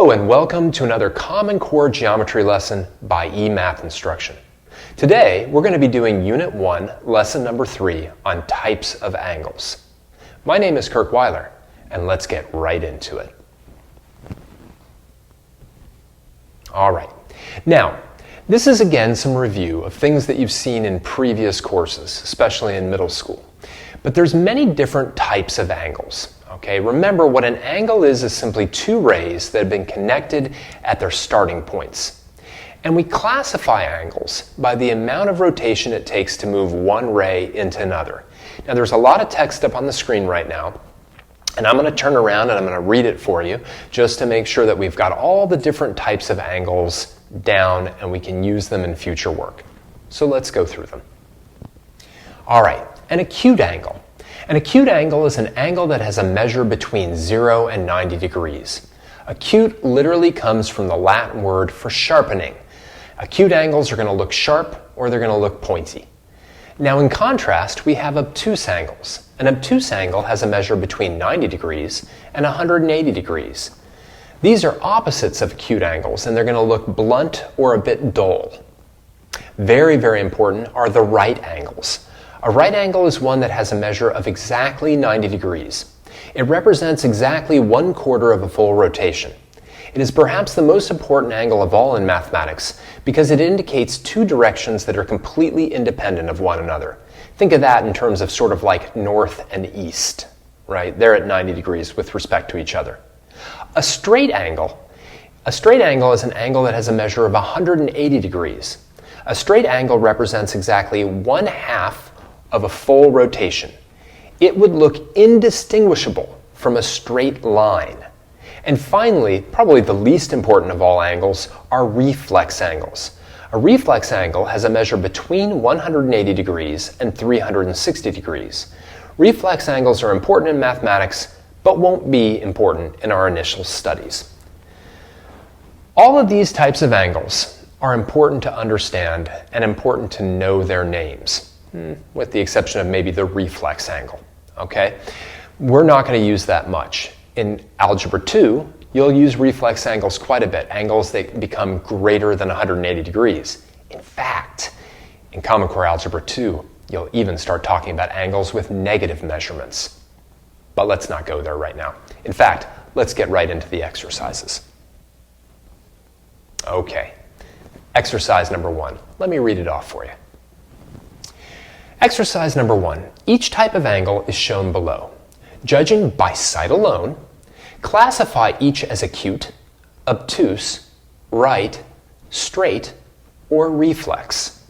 Hello and welcome to another Common Core Geometry lesson by eMATHinstruction. Today we're going to be doing Unit 1, Lesson number 3 on types of angles. My name is Kirk Weiler and let's get right into it. Alright, now this is again some review of things that you've seen in previous courses, especially in middle school. But there's many different types of angles. Okay, remember what an angle is simply two rays that have been connected at their starting points. And we classify angles by the amount of rotation it takes to move one ray into another. Now there's a lot of text up on the screen right now, and I'm going to turn around and I'm going to read it for you just to make sure that we've got all the different types of angles down and we can use them in future work. So let's go through them. All right, an acute angle. An acute angle is an angle that has a measure between 0 and 90 degrees. Acute literally comes from the Latin word for sharpening. Acute angles are going to look sharp or they're going to look pointy. Now in contrast, we have obtuse angles. An obtuse angle has a measure between 90 degrees and 180 degrees. These are opposites of acute angles and they're going to look blunt or a bit dull. Very, very important are the right angles. A right angle is one that has a measure of exactly 90 degrees. It represents exactly 1/4 of a full rotation. It is perhaps the most important angle of all in mathematics because it indicates two directions that are completely independent of one another. Think of that in terms of sort of like north and east, right? They're at 90 degrees with respect to each other. A straight angle is an angle that has a measure of 180 degrees. A straight angle represents exactly 1/2 of a full rotation. It would look indistinguishable from a straight line. And finally, probably the least important of all angles are reflex angles. A reflex angle has a measure between 180 degrees and 360 degrees. Reflex angles are important in mathematics, but won't be important in our initial studies. All of these types of angles are important to understand and important to know their names. With the exception of maybe the reflex angle, okay? We're not going to use that much. In Algebra 2, you'll use reflex angles quite a bit, angles that become greater than 180 degrees. In fact, in Common Core Algebra 2, you'll even start talking about angles with negative measurements. But let's not go there right now. In fact, let's get right into the exercises. Okay, exercise number 1. Let me read it off for you. Exercise number 1. Each type of angle is shown below. Judging by sight alone, classify each as acute, obtuse, right, straight, or reflex.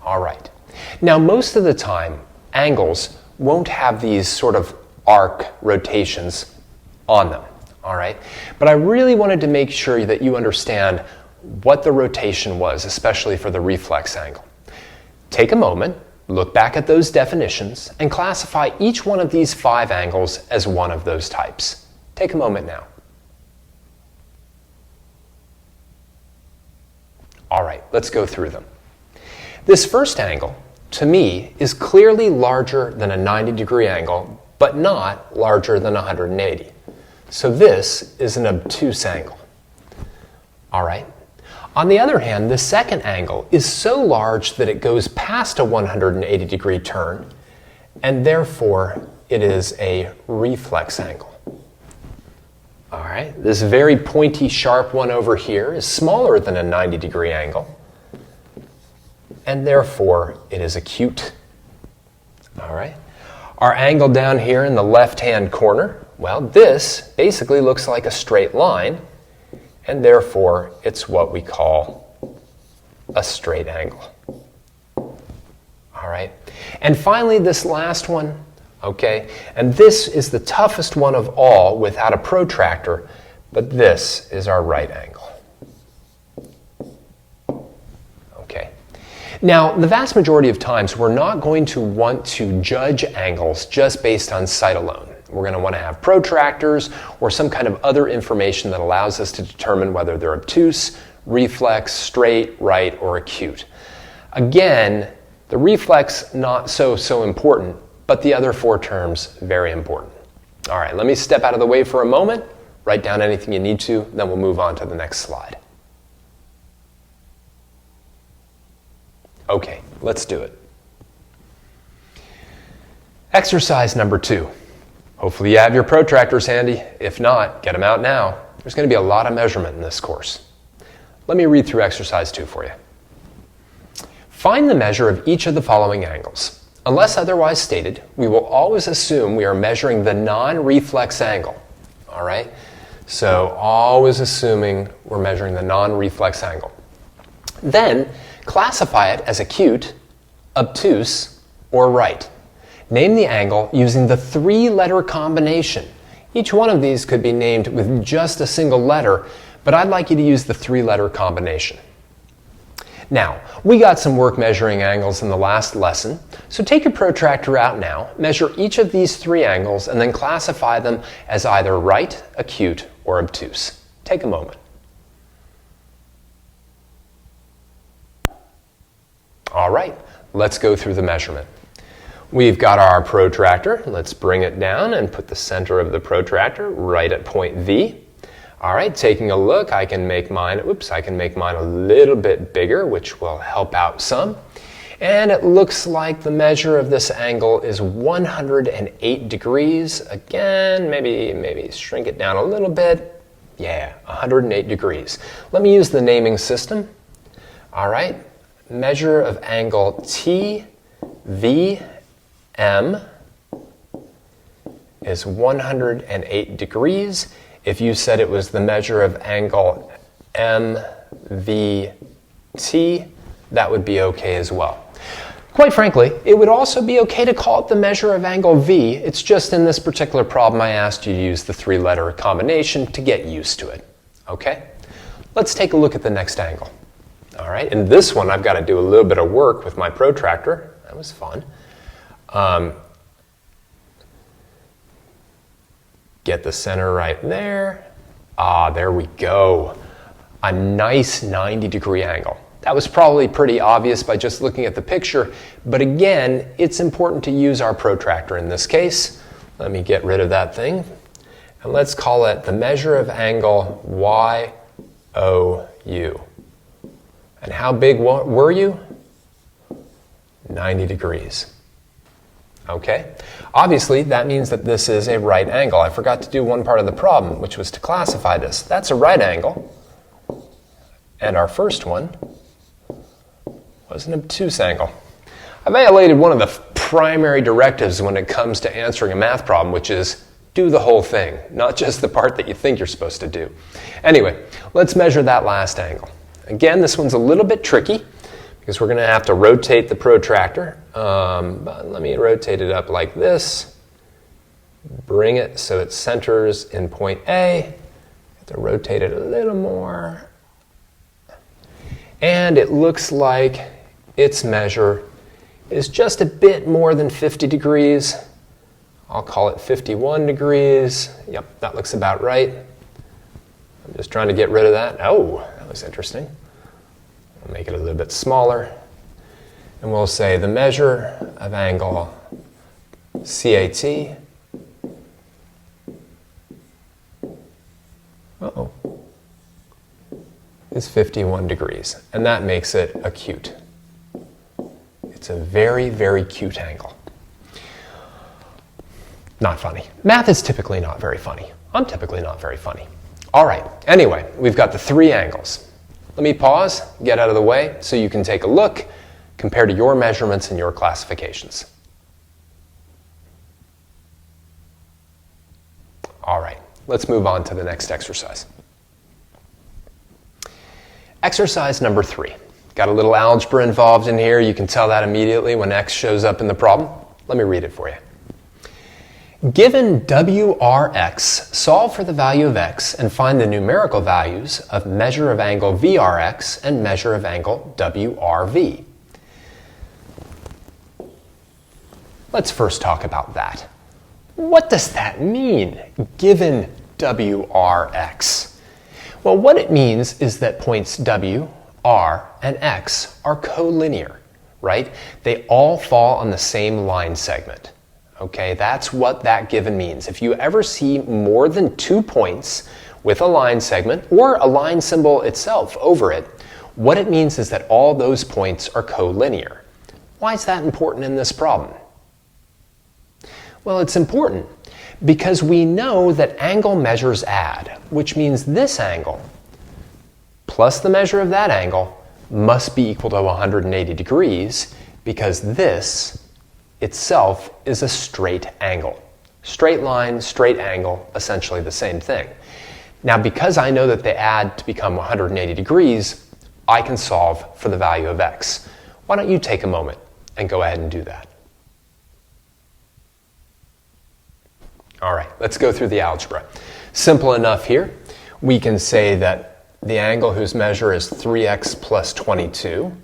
All right. Now, most of the time, angles won't have these sort of arc rotations on them. All right. But I really wanted to make sure that you understand what the rotation was, especially for the reflex angle. Take a moment. Look back at those definitions and classify each one of these 5 angles as one of those types. Take a moment now. All right, let's go through them. This first angle, to me, is clearly larger than a 90-degree angle, but not larger than 180. So this is an obtuse angle. All right. On the other hand, the second angle is so large that it goes past a 180-degree turn, and therefore it is a reflex angle. All right, this very pointy, sharp one over here is smaller than a 90-degree angle, and therefore it is acute. All right, our angle down here in the left-hand corner, well, this basically looks like a straight line, and therefore it's what we call a straight angle. All right. And finally, this last one, okay, and this is the toughest one of all without a protractor, but this is our right angle. Okay. Now, the vast majority of times, we're not going to want to judge angles just based on sight alone. We're going to want to have protractors or some kind of other information that allows us to determine whether they're obtuse, reflex, straight, right, or acute. Again, the reflex not so important, but the other 4 terms very important. All right, let me step out of the way for a moment. Write down anything you need to, then we'll move on to the next slide. Okay, let's do it. Exercise number 2. Hopefully you have your protractors handy. If not, get them out now. There's going to be a lot of measurement in this course. Let me read through exercise 2 for you. Find the measure of each of the following angles. Unless otherwise stated, we will always assume we are measuring the non-reflex angle. All right? So always assuming we're measuring the non-reflex angle. Then classify it as acute, obtuse, or right. Name the angle using the 3-letter combination. Each one of these could be named with just a single letter, but I'd like you to use the 3-letter combination. Now, we got some work measuring angles in the last lesson, so take your protractor out now, measure each of these 3 angles, and then classify them as either right, acute, or obtuse. Take a moment. All right, let's go through the measurement. We've got our protractor. Let's bring it down and put the center of the protractor right at point V. All right, taking a look, I can make mine a little bit bigger, which will help out some. And it looks like the measure of this angle is 108 degrees. Again, maybe shrink it down a little bit. Yeah, 108 degrees. Let me use the naming system. All right, measure of angle TVM is 108 degrees. If you said it was the measure of angle MVT, that would be okay as well. Quite frankly, it would also be okay to call it the measure of angle V. It's just in this particular problem I asked you to use the 3-letter combination to get used to it. Okay? Let's take a look at the next angle. All right, in this one I've got to do a little bit of work with my protractor. That was fun. Get the center right there. There we go. A nice 90-degree angle. That was probably pretty obvious by just looking at the picture, but again, it's important to use our protractor in this case. Let me get rid of that thing. And let's call it the measure of angle YOU. And how big were you? 90 degrees. Okay? Obviously, that means that this is a right angle. I forgot to do one part of the problem, which was to classify this. That's a right angle. And our first one was an obtuse angle. I violated one of the primary directives when it comes to answering a math problem, which is do the whole thing, not just the part that you think you're supposed to do. Anyway, let's measure that last angle. Again, this one's a little bit tricky because we're going to have to rotate the protractor. But let me rotate it up like this. Bring it so it centers in point A. Have to rotate it a little more. And it looks like its measure is just a bit more than 50 degrees. I'll call it 51 degrees. Yep, that looks about right. I'm just trying to get rid of that. Oh, that was interesting. I'll make it a little bit smaller. And we'll say the measure of angle CAT is 51 degrees. And that makes it acute. It's a very, very cute angle. Not funny. Math is typically not very funny. I'm typically not very funny. All right, anyway, we've got the 3 angles. Let me pause, get out of the way, so you can take a look, compare to your measurements and your classifications. All right, let's move on to the next exercise. Exercise number 3. Got a little algebra involved in here. You can tell that immediately when x shows up in the problem. Let me read it for you. Given WRX, solve for the value of x and find the numerical values of measure of angle VRX and measure of angle WRV. Let's first talk about that. What does that mean, given WRX? Well, what it means is that points W, R, and X are collinear, right? They all fall on the same line segment. Okay, that's what that given means. If you ever see more than 2 points with a line segment or a line symbol itself over it, what it means is that all those points are collinear. Why is that important in this problem? Well, it's important because we know that angle measures add, which means this angle plus the measure of that angle must be equal to 180 degrees because this itself is a straight angle. Straight line, straight angle, essentially the same thing. Now, because I know that they add to become 180 degrees, I can solve for the value of x. Why don't you take a moment and go ahead and do that? All right, let's go through the algebra. Simple enough here. We can say that the angle whose measure is 3x plus 22,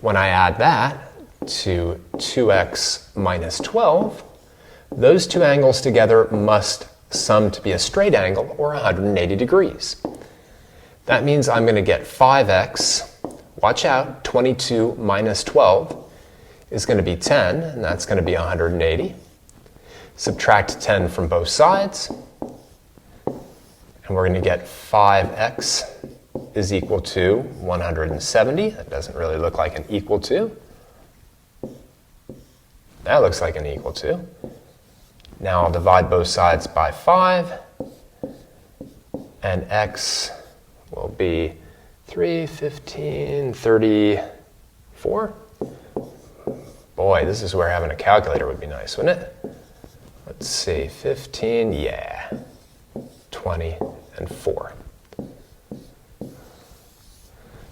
when I add that to 2x minus 12, those two angles together must sum to be a straight angle, or 180 degrees. That means I'm going to get 5x, watch out, 22 minus 12 is going to be 10, and that's going to be 180. Subtract 10 from both sides, and we're going to get 5x is equal to 170. That doesn't really look like an equal to. That looks like an equal to. Now I'll divide both sides by 5, and x will be 3, 15, 34. Boy, this is where having a calculator would be nice, wouldn't it? Let's see, 15, yeah, 20, and 4.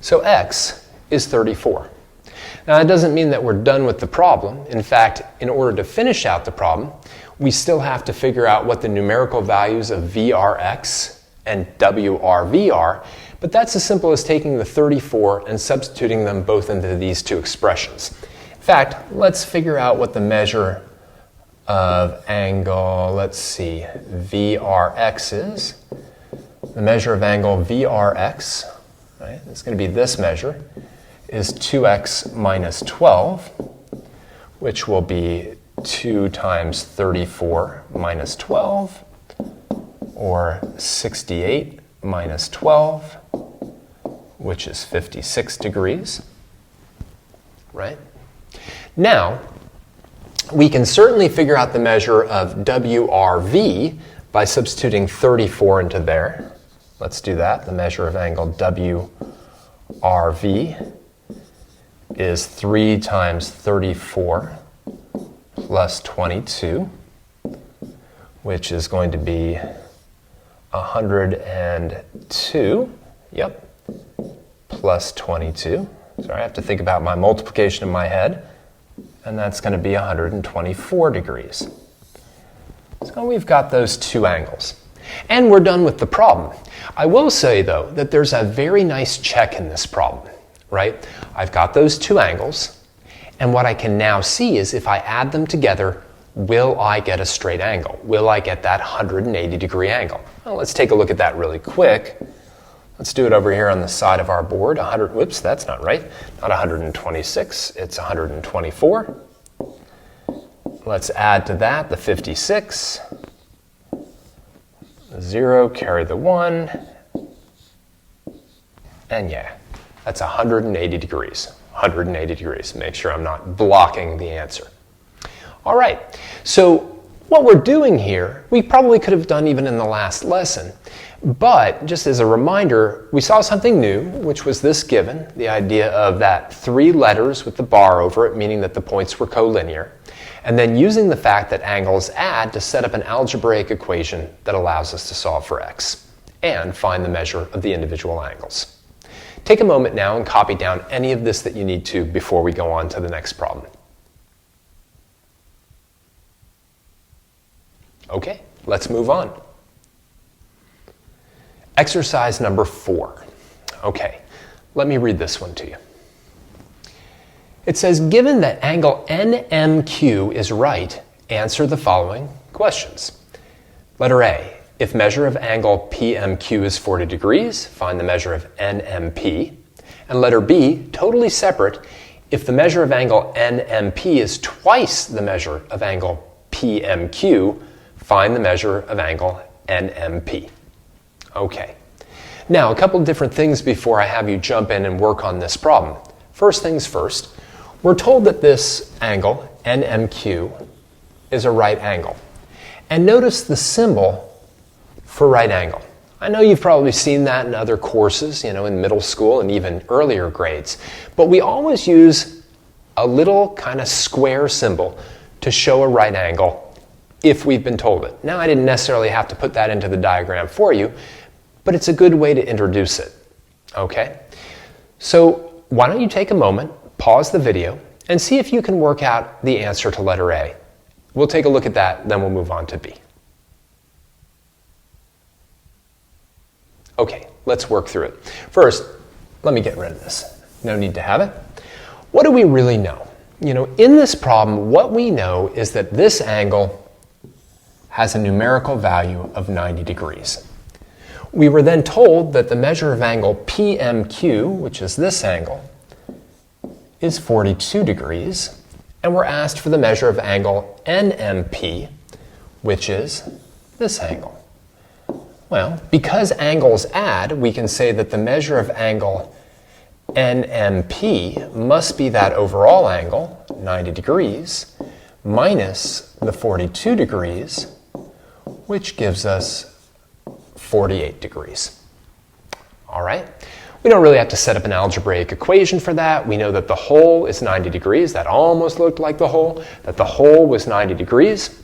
So x is 34. Now, that doesn't mean that we're done with the problem. In fact, in order to finish out the problem, we still have to figure out what the numerical values of vrx and wrv are, but that's as simple as taking the 34 and substituting them both into these two expressions. In fact, let's figure out what the measure of angle, let's see, vrx is. The measure of angle vrx, right, it's going to be this measure, is 2x minus 12, which will be 2 times 34 minus 12, or 68 minus 12, which is 56 degrees, right? Now, we can certainly figure out the measure of wrv by substituting 34 into there. Let's do that. The measure of angle wrv is 3 times 34 plus 22, which is going to be 102, yep, plus 22. Sorry, I have to think about my multiplication in my head, and that's going to be 124 degrees. So we've got those two angles. And we're done with the problem. I will say, though, that there's a very nice check in this problem, right? I've got those two angles, and what I can now see is if I add them together, will I get a straight angle? Will I get that 180 degree angle? Well, let's take a look at that really quick. Let's do it over here on the side of our board. Whoops, that's not right. Not 126, it's 124. Let's add to that the 56. 0, carry the 1. And yeah, that's 180 degrees. 180 degrees. Make sure I'm not blocking the answer. All right, so what we're doing here, we probably could have done even in the last lesson. But just as a reminder, we saw something new, which was this given, the idea of that 3 letters with the bar over it, meaning that the points were collinear, and then using the fact that angles add to set up an algebraic equation that allows us to solve for x and find the measure of the individual angles. Take a moment now and copy down any of this that you need to before we go on to the next problem. Okay, let's move on. Exercise number 4. Okay, let me read this one to you. It says, given that angle NMQ is right, answer the following questions. Letter A, if measure of angle PMQ is 40 degrees, find the measure of NMP. And letter B, totally separate, if the measure of angle NMP is twice the measure of angle PMQ, find the measure of angle NMP. Okay. Now, a couple different things before I have you jump in and work on this problem. First things first, we're told that this angle, NMQ, is a right angle. And notice the symbol for right angle. I know you've probably seen that in other courses, in middle school and even earlier grades, but we always use a little kind of square symbol to show a right angle if we've been told it. Now, I didn't necessarily have to put that into the diagram for you, but it's a good way to introduce it, okay? So why don't you take a moment, pause the video, and see if you can work out the answer to letter A. We'll take a look at that, then we'll move on to B. Okay, let's work through it. First, let me get rid of this. No need to have it. What do we really know? In this problem, what we know is that this angle has a numerical value of 90 degrees. We were then told that the measure of angle PMQ, which is this angle, is 42 degrees, and we're asked for the measure of angle NMP, which is this angle. Well, because angles add, we can say that the measure of angle NMP must be that overall angle, 90 degrees, minus the 42 degrees, which gives us 48 degrees. All right? We don't really have to set up an algebraic equation for that. We know that the whole is 90 degrees. That almost looked like the whole. That the whole was 90 degrees.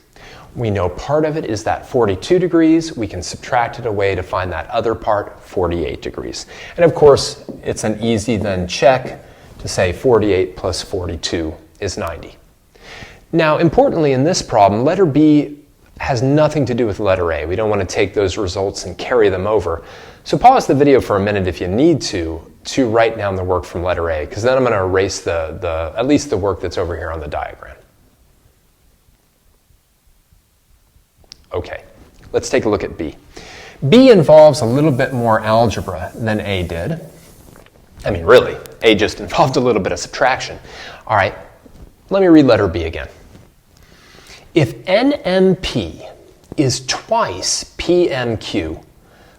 We know part of it is that 42 degrees. We can subtract it away to find that other part, 48 degrees. And of course, it's an easy then check to say 48 plus 42 is 90. Now, importantly in this problem, letter B has nothing to do with letter A. We don't want to take those results and carry them over. So pause the video for a minute if you need to write down the work from letter A, because then I'm going to erase at least the work that's over here on the diagram. Okay, let's take a look at B. B involves a little bit more algebra than A did. I mean, really, A just involved a little bit of subtraction. All right, let me read letter B again. If NMP is twice PMQ,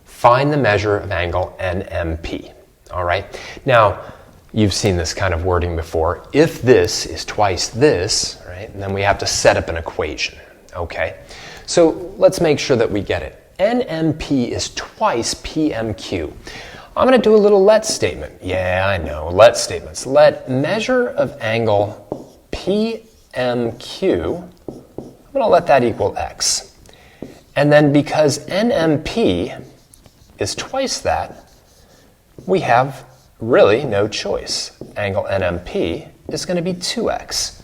find the measure of angle NMP. All right? Now, you've seen this kind of wording before. If this is twice this, right, then we have to set up an equation. Okay? So let's make sure that we get it. NMP is twice PMQ. I'm going to do a little let statement. Yeah, I know, let statements. Let measure of angle PMQ, I'm going to let that equal x. And then because NMP is twice that, we have really no choice. Angle NMP is going to be 2x,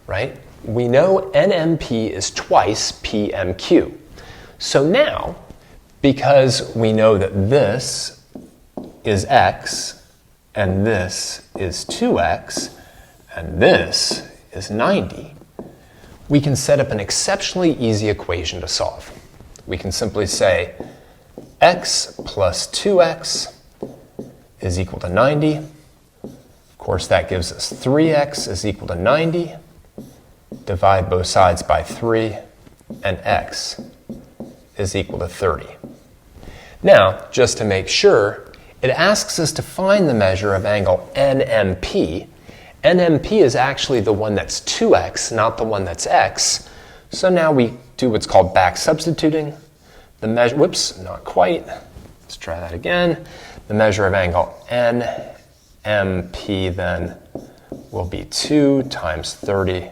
right? We know NMP is twice PMQ. So now, because we know that this is x, and this is 2x, and this is 90, we can set up an exceptionally easy equation to solve. We can simply say x plus 2x is equal to 90. Of course, that gives us 3x is equal to 90. Divide both sides by 3, and x is equal to 30. Now, just to make sure, it asks us to find the measure of angle NMP. NMP is actually the one that's 2x, not the one that's x. So now we do what's called back substituting. The measure, whoops, not quite. Let's try that again. The measure of angle NMP then will be 2 times 30,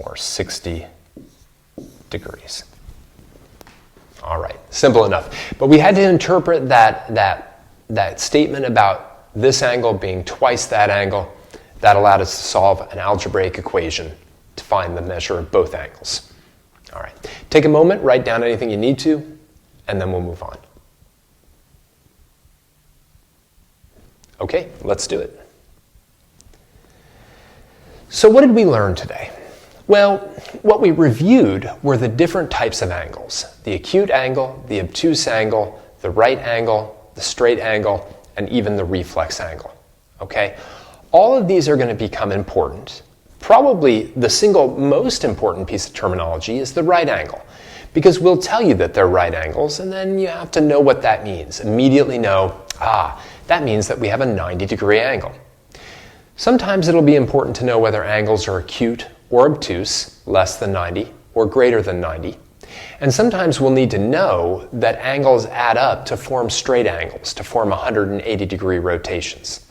or 60 degrees. All right, simple enough. But we had to interpret that statement about this angle being twice that angle. That allowed us to solve an algebraic equation to find the measure of both angles. All right, take a moment, write down anything you need to, and then we'll move on. Okay, let's do it. So what did we learn today? Well, what we reviewed were the different types of angles: the acute angle, the obtuse angle, the right angle, the straight angle, and even the reflex angle. Okay? All of these are going to become important Probably the single most important piece of terminology is the right angle, because we'll tell you that they're right angles, and then you have to know what that means. Immediately know, that means that we have a 90-degree angle. Sometimes it'll be important to know whether angles are acute or obtuse, less than 90 or greater than 90. And sometimes we'll need to know that angles add up to form straight angles, to form 180-degree rotations.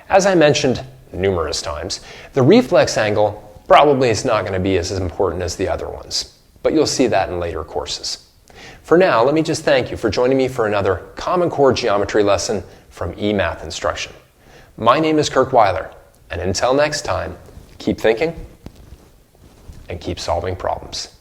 As I mentioned numerous times, the reflex angle probably is not going to be as important as the other ones, but you'll see that in later courses. For now, let me just thank you for joining me for another Common Core geometry lesson from eMATHinstruction. My name is Kirk Weiler, and until next time, keep thinking and keep solving problems.